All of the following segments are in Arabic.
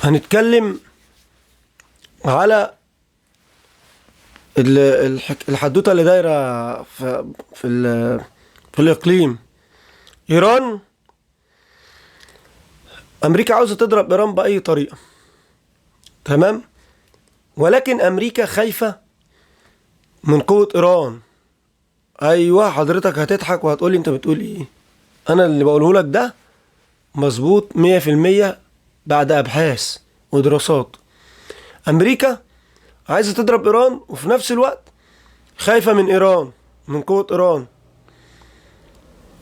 هنتكلم على الحدوته اللي دايره في الاقليم. ايران، امريكا عاوزه تضرب ايران باي طريقه، تمام، ولكن امريكا خايفه من قوه ايران. ايوه، حضرتك هتضحك وهتقولي انت بتقول ايه؟ انا اللي بقوله لك ده مظبوط 100% بعد ابحاث ودراسات. امريكا عايزه تضرب ايران وفي نفس الوقت خايفه من ايران، من قوه ايران،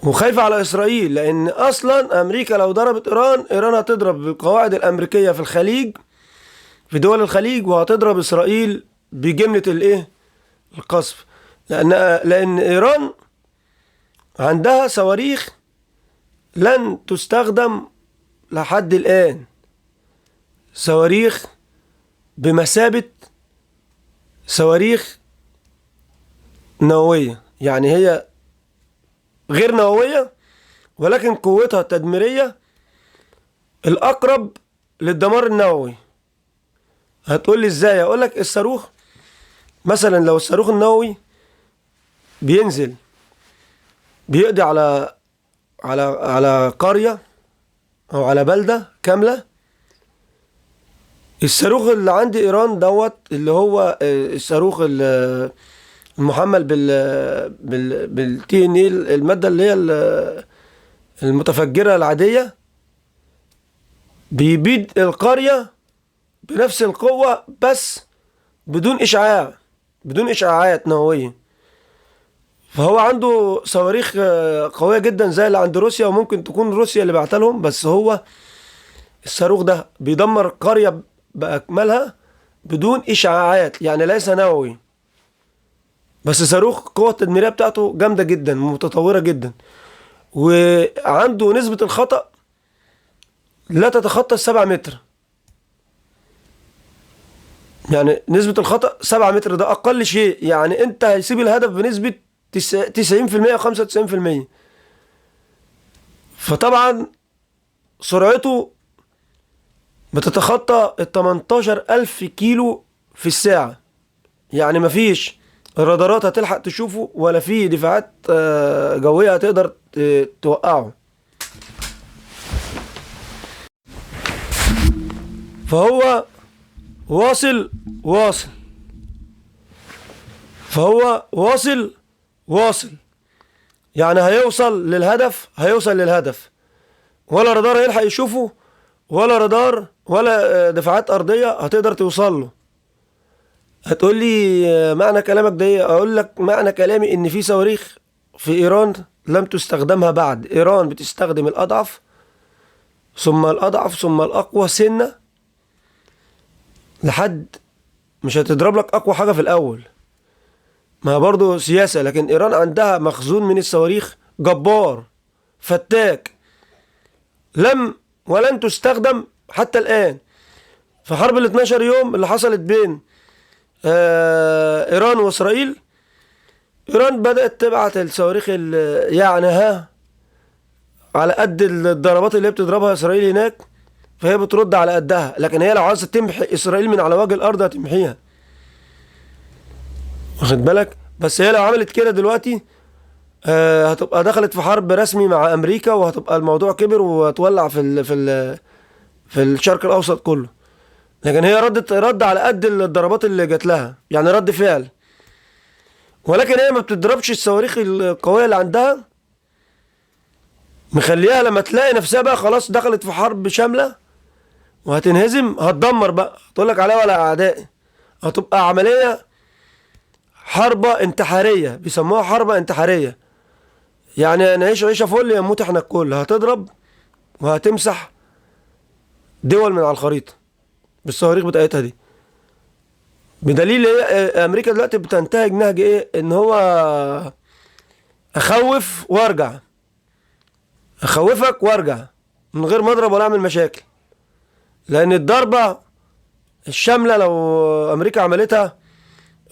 وخايفه على اسرائيل، لان اصلا امريكا لو ضربت ايران، ايران هتضرب بالقواعد الامريكيه في الخليج، في دول الخليج، وهتضرب اسرائيل بجمله الايه، القصف. لان ايران عندها صواريخ لن تستخدم لحد الان، صواريخ بمثابه صواريخ نوويه، يعني هي غير نوويه ولكن قوتها التدميريه الاقرب للدمار النووي. هتقول لي ازاي؟ اقول لك الصاروخ مثلا، لو الصاروخ النووي بينزل بيقضي على قرية او على بلدة كاملة، الصاروخ اللي عند ايران دوت اللي هو الصاروخ المحمل بالتي ان المادة اللي هي المتفجرة العادية، بيبيد القرية بنفس القوة بس بدون إشعاع، بدون إشعاعات نووية. فهو عنده صواريخ قوية جدا زي اللي عند روسيا، وممكن تكون روسيا اللي بعتها لهم، بس هو الصاروخ ده بيدمر قرية بأكملها بدون إشعاعات، يعني ليس نووي، بس صاروخ القوة التدميرية بتاعته جامدة جدا متطورة جدا، وعنده نسبة الخطأ لا تتخطى 7 متر. يعني نسبة الخطأ 7 متر، ده أقل شيء، يعني أنت هيسيب الهدف بنسبة 90% أو 95%. فطبعا سرعته بتتخطى 18,000 كيلو في الساعة، يعني مفيش الرادارات هتلحق تشوفه، ولا في دفاعات جوية هتقدر توقعه. فهو واصل واصل فهو واصل واصل، يعني هيوصل للهدف، ولا رادار هيلحق يشوفه، ولا رادار ولا دفاعات أرضية هتقدر توصل له. هتقول لي معنى كلامك ده ايه؟ اقول لك معنى كلامي ان في صواريخ في ايران لم تستخدمها بعد. ايران بتستخدم الاضعف ثم الاضعف ثم الاقوى سنة، لحد مش هتضرب لك اقوى حاجة في الاول، ما برضو سياسة. لكن ايران عندها مخزون من الصواريخ جبار فتاك، ولن تستخدم حتى الآن. في حرب ال 12 يوم اللي حصلت بين ايران واسرائيل، ايران بدأت تبعت الصواريخ يعني على قد الضربات اللي هي بتضربها اسرائيل هناك، فهي بترد على قدها. لكن هي لو عايزه تمحي اسرائيل من على وجه الارض هتمحيها، واخد بالك؟ بس هي لو عملت كده دلوقتي هتبقى دخلت في حرب رسمي مع امريكا، وهتبقى الموضوع كبر وهتولع في الشرق الاوسط كله. لكن هي رد على قد الضربات اللي جات لها، يعني رد فعل. ولكن هي ما بتضربش الصواريخ القويه اللي عندها، مخليها لما تلاقي نفسها بقى خلاص دخلت في حرب شامله وهتنهزم، هتدمر بقى، تقول لك عليها ولا اعدائي. هتبقى عمليه حربه انتحاريه، بيسموها حربه انتحاريه، يعني نعيش عيشه فل يموت احنا الكل. هتضرب وهتمسح دول من على الخريطه بالصواريخ بتاعتها دي. بدليل هي امريكا دلوقتي بتنتهج نهج ايه؟ ان هو اخوف وارجع، اخوفك وارجع من غير ما اضرب ولا اعمل مشاكل. لان الضربه الشامله لو امريكا عملتها،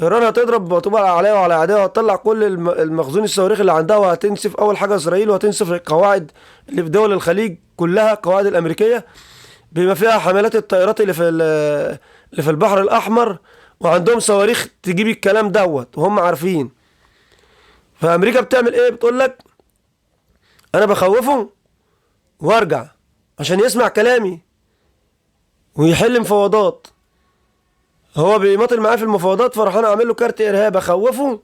ايران هتضرب وتبقى عليها وعلى اعدائها، وهتطلع كل المخزون الصواريخ اللي عندها، وهتنسف اول حاجه اسرائيل، وهتنسف القواعد اللي في دول الخليج كلها، القواعد الامريكيه بما فيها حملات الطائرات اللي في البحر الاحمر، وعندهم صواريخ تجيب الكلام دوت وهم عارفين. فامريكا بتعمل ايه؟ بتقول لك انا بخوفه وارجع عشان يسمع كلامي ويحل مفاوضات. هو بيماطل معايا في المفاوضات، فراح انا اعمل له كارت ارهاب اخوفه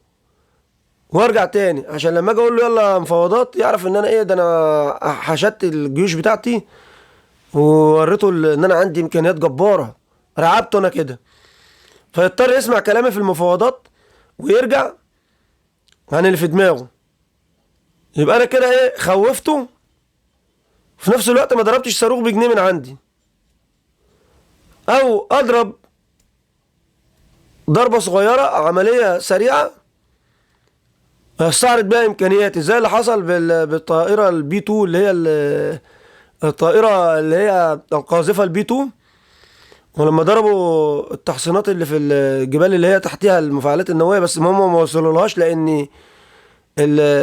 وارجع تاني، عشان لما اجي اقول له يلا مفاوضات يعرف ان انا ايه ده، انا حشدت الجيوش بتاعتي ووريته ان انا عندي امكانيات جباره، رعبته انا كده، فيضطر يسمع كلامي في المفاوضات ويرجع عن اللي في دماغه. يبقى انا كده ايه؟ خوفته، في نفس الوقت ما ضربتش صاروخ بجنيه من عندي. او اضرب ضربه صغيره عمليه سريعه استعرض بيها امكانياتي، زي اللي حصل بالطائره البي 2 اللي هي الطائره اللي هي القاذفه البي 2. ولما ضربوا التحصينات اللي في الجبال اللي هي تحتها المفاعلات النوويه، بس هم ما وصلولهاش، لان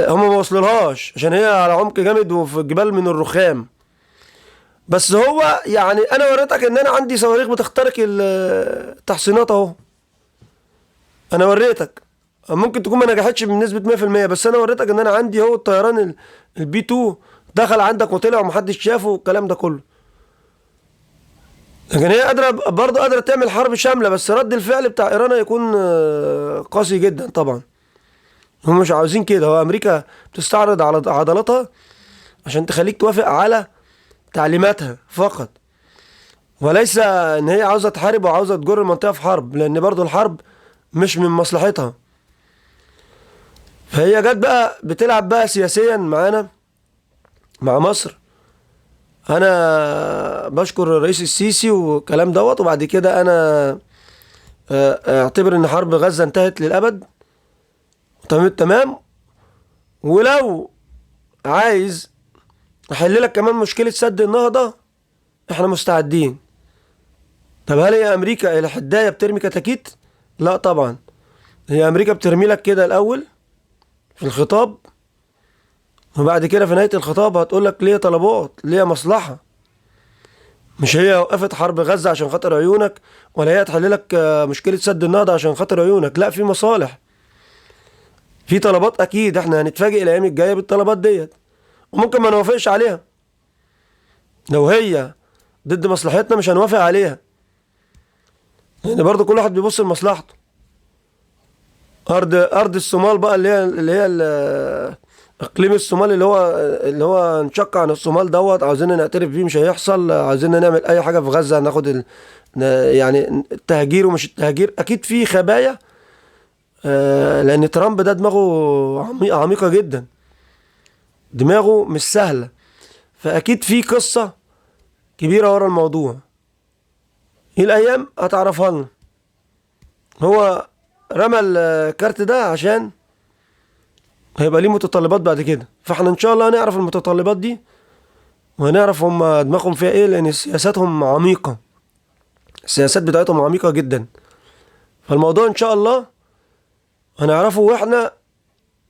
هم ما وصلولهاش عشان هي على عمق جامد وفي الجبال من الرخام. بس هو يعني انا وريتك ان انا عندي صواريخ بتخترق التحصينات اهو. انا وريتك، ممكن تكون ما نجحتش بنسبة 100%، بس انا وريتك ان انا عندي هو الطيران البي 2 دخل عندك وطلع ومحدش شافه والكلام ده كله. لكن هي قادرة برضه قادرة تعمل حرب شاملة، بس رد الفعل بتاع ايران هيكون قاسي جدا طبعا. هم مش عاوزين كده، هو امريكا بتستعرض على عضلاتها عشان تخليك توافق على تعليماتها فقط، وليس ان هي عاوزة تحارب وعاوزة تجر المنطقة في حرب، لان برضه الحرب مش من مصلحتها. فهي جت بقى بتلعب بقى سياسيا معانا مع مصر. انا بشكر الرئيس السيسي والكلام دوت، وبعد كده انا اعتبر ان حرب غزة انتهت للابد. تمام تمام. ولو عايز احل لك كمان مشكلة سد النهضة، احنا مستعدين. طب هل هي امريكا الى حداية بترمي كتاكيت؟ لا طبعا. هي امريكا بترمي لك كده الاول في الخطاب، وبعد كده في نهاية الخطاب هتقول لك ليه طلبات، ليه مصلحة. مش هي وقفت حرب غزة عشان خاطر عيونك، ولا هي تحل لك مشكلة سد النهضة عشان خاطر عيونك. لا، في مصالح، في طلبات اكيد احنا هنتفاجئ الايام الجاية بالطلبات ديت، وممكن ما نوافقش عليها. لو هي ضد مصلحتنا مش هنوافق عليها، لان برضو كل واحد بيبص لمصلحته. ارض الصومال بقى اقليم الصومال اللي هو انشق عن الصومال دوت، عاوزين نعترف بيه مش هيحصل. عاوزين نعمل اي حاجه في غزه ناخد يعني التهجير ومش التهجير، اكيد في خبايا. لان ترامب ده دماغه عميقه جدا، دماغه مش سهله، فاكيد في قصه كبيره ورا الموضوع. ايه الايام هتعرفها لنا. هو رمى الكارت ده عشان هيبقى ليه متطلبات بعد كده، فاحنا ان شاء الله هنعرف المتطلبات دي، وهنعرف هم دماغهم فيها ايه، لان سياساتهم عميقة، السياسات بتاعتهم عميقة جدا. فالموضوع ان شاء الله هنعرفه، واحنا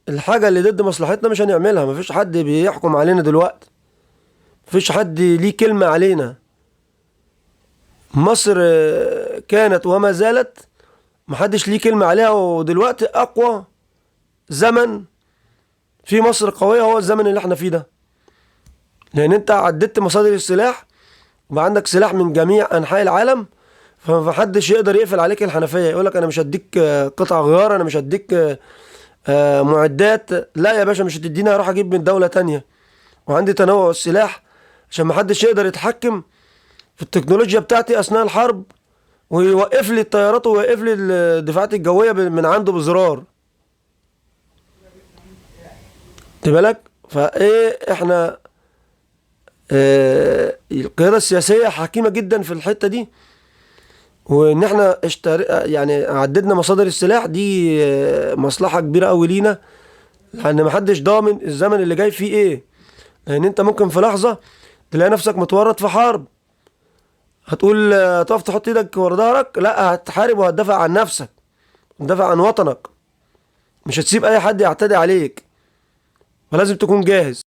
الحاجة اللي ضد مصلحتنا مش هنعملها. مفيش حد بيحكم علينا دلوقتي، مفيش حد ليه كلمة علينا. مصر كانت وما زالت محدش ليه كلمة عليها، ودلوقتي اقوى زمن في مصر قوية هو الزمن اللي احنا فيه ده، لان انت عددت مصادر السلاح وبقى عندك سلاح من جميع انحاء العالم. فمحدش يقدر يقفل عليك الحنفية، يقولك انا مش هديك قطع غيار، انا مش هديك معدات. لا يا باشا، مش هتديني، هروح اجيب من دولة تانية. وعندي تنوع السلاح عشان محدش يقدر يتحكم في التكنولوجيا بتاعتي اثناء الحرب، ويوقف لي الطيارات ويوقف لي الدفاعات الجوية من عنده بزرار. خد بالك. فايه احنا القيادة السياسية حكيمة جدا في الحتة دي، وان احنا يعني عددنا مصادر السلاح دي مصلحة كبيرة قوي لينا، لان محدش ضامن الزمن اللي جاي فيه ايه. لان انت ممكن في لحظة تلاقي نفسك متورط في حرب، هتقول تقف تحط ايدك ورا ظهرك؟ لا، هتحارب وهتدافع عن نفسك، هتدافع عن وطنك، مش هتسيب اي حد يعتدي عليك، فلازم تكون جاهز.